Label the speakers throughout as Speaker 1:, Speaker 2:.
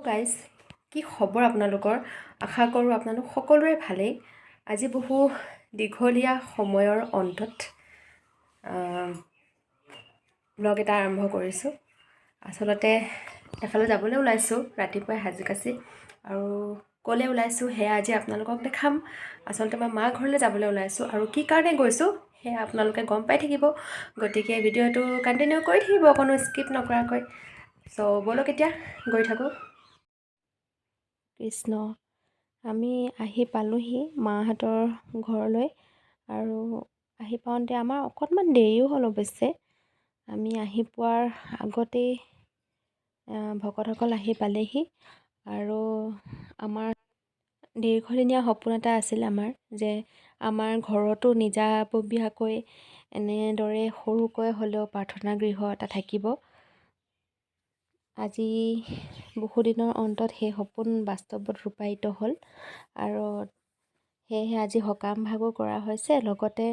Speaker 1: Guys, কি খবৰ আপোনালোকৰ? আশা কৰোঁ আপোনালোক সকলোৰে ভালেই। আজি বহু দীঘলীয়া সময়ৰ অন্তত ব্লগ এটা আৰম্ভ কৰিছোঁ। আচলতে এফালে যাবলৈ ওলাইছোঁ ৰাতিপুৱাই সাজি কাচি, আৰু ক'লৈ ওলাইছোঁ সেয়া আজি আপোনালোকক দেখাম। আচলতে মই মা ঘৰলৈ যাবলৈ ওলাইছোঁ, আৰু কি কাৰণে গৈছোঁ সেয়া আপোনালোকে গম পাই থাকিব। গতিকে ভিডিঅ'টো কণ্টিনিউ কৰি থাকিব, অকণো স্কিপ নকৰাকৈ। চ' ব'লক এতিয়া গৈ থাকোঁ। কৃষ্ণ, আমি আহি পালোঁহি মাহঁতৰ ঘৰলৈ, আৰু আহি পাওঁতে আমাৰ অকণমান দেৰিও হ'ল অৱশ্যে। আমি আহি পোৱাৰ আগতেই ভকতসকল আহি পালেহি, আৰু আমাৰ দীৰ্ঘদিনীয়া সপোন এটা আছিল যে আমাৰ ঘৰতো নিজাববীয়াকৈ এনেদৰে সৰুকৈ হ'লেও প্ৰাৰ্থনা গৃহ এটা থাকিব। আজি বহুদিনৰ অন্তত সেই সপোন বাস্তৱত ৰূপায়িত হ'ল, আৰু সেয়েহে আজি সকাম ভাগো কৰা হৈছে, লগতে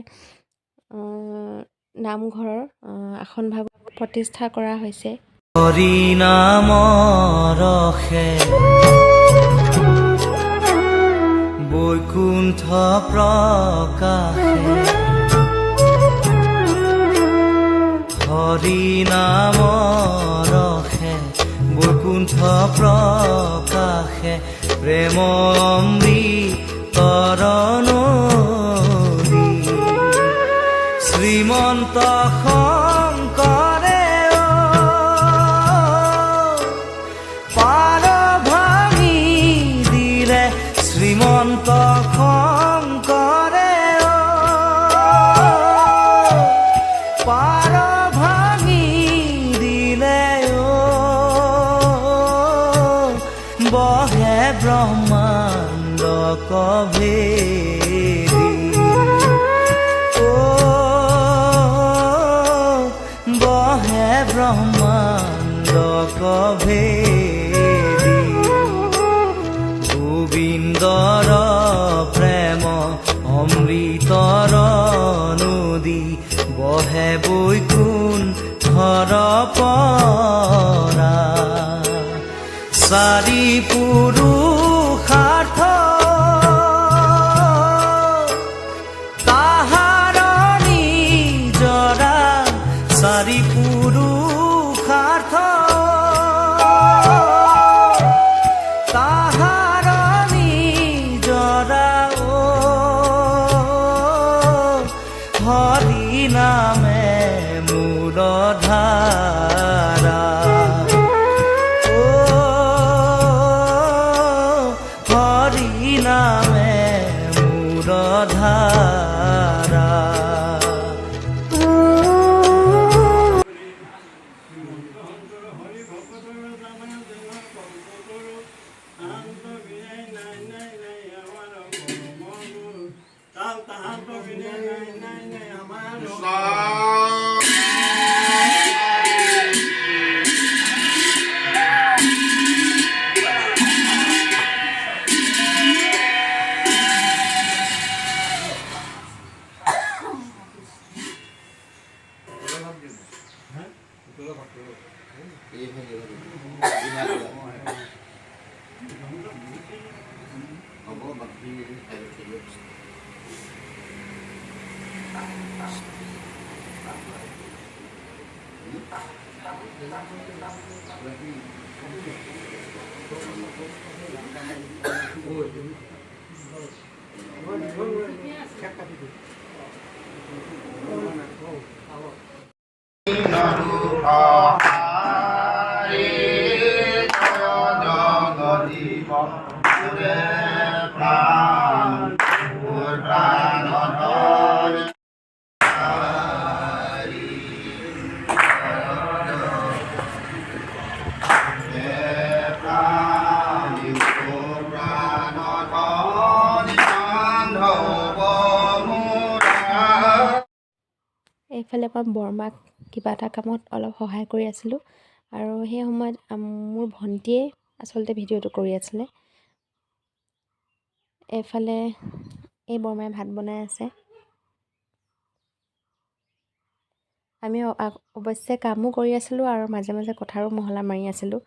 Speaker 1: নামঘৰৰ আসন ভাগ প্ৰতিষ্ঠা কৰা হৈছে।
Speaker 2: হৰি নামৰ ৰসে বৈকুণ্ঠ প্ৰকাশে, হৰি নামৰ ৰসে বৈকুণ্ঠ প্ৰকাশে, প্ৰেম অমৃতৰ নদী, শ্ৰীমন্ত শংকৰে পাৰ ভাঙি দিলে, শ্ৰীমন্ত শংকৰে পাৰ ভাঙি দিলে, বহে ব্ৰহ্মাণ্ড কভেদি, বহে ব্ৰহ্মাণ্ড কভেদি, গোবিন্দৰ প্ৰেম অমৃতৰ নদী, বহে বৈকুণ্ঠৰ পৰা, চাৰি পুৰুষাৰ্থ তাহাৰ নিজৰা, চাৰি পুৰুষাৰ্থ তাহাৰ নিজৰা, হৰি নামে মূল ধাৰা, হৰি নামে মূল ধাৰা।
Speaker 1: এইফালে মই বৰমাক কিবা এটা কামত অলপ সহায় কৰি আছিলোঁ, আৰু সেই সময়ত মোৰ ভণ্টিয়ে আচলতে ভিডিঅ'টো কৰি আছিলে। এইফালে এই বৰমাই ভাত বনাই আছে। আমি অৱশ্যে কামো কৰি আছিলোঁ, আৰু মাজে মাজে কথাৰো মহলা মাৰি আছিলোঁ।